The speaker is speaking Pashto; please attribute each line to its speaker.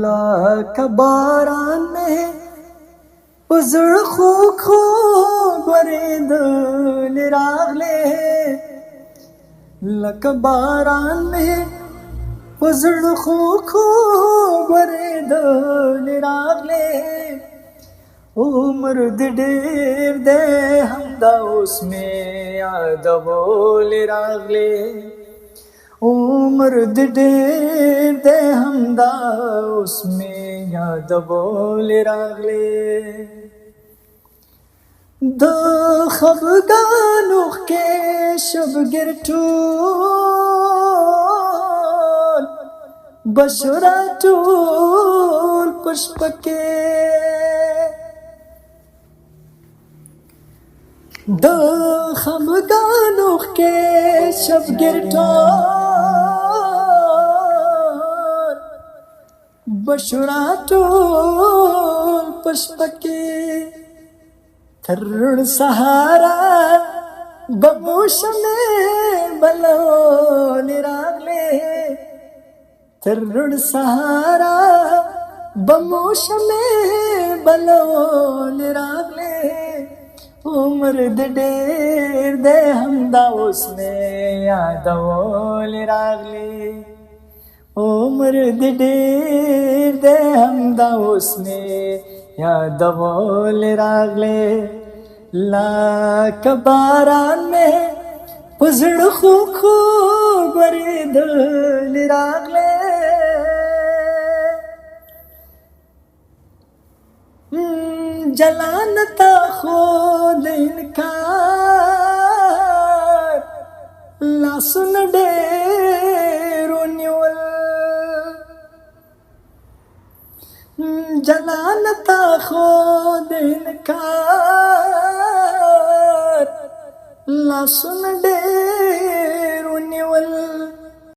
Speaker 1: لکه باران مې په زړه خوږ خوږ ورېدلې راغلې، لکه باران مې په زړه خوږ خوږ ورېدلې راغلې. عمر دې ډېر دی همدا اوس مې یادولې راغلې، عمر دې ډېر دی همدا اوس مې یادولې راغلې. د خفګان اوښکې شبګیر ټول بشره ټول په شپه کې، د خفګان اوښکې شبګیر ټول بشره ټول په شپه کې. تر سهاره به مو شمې بلولې راغلې، تر سهاره به مو شمې بلولې راغلې. عمر دې ډېر دی همدا اوس مې یادولې راغلې، عمر دې ډېر دی همدا اوس مې یادولې راغلې. لکه باران مې په زړه خوږ خوږ ورېدلې راغلې، جلان تا خو د انکار لاسونه ډېر ونیول، جلان تا خو د انکار لاسونه ډېر ونیول.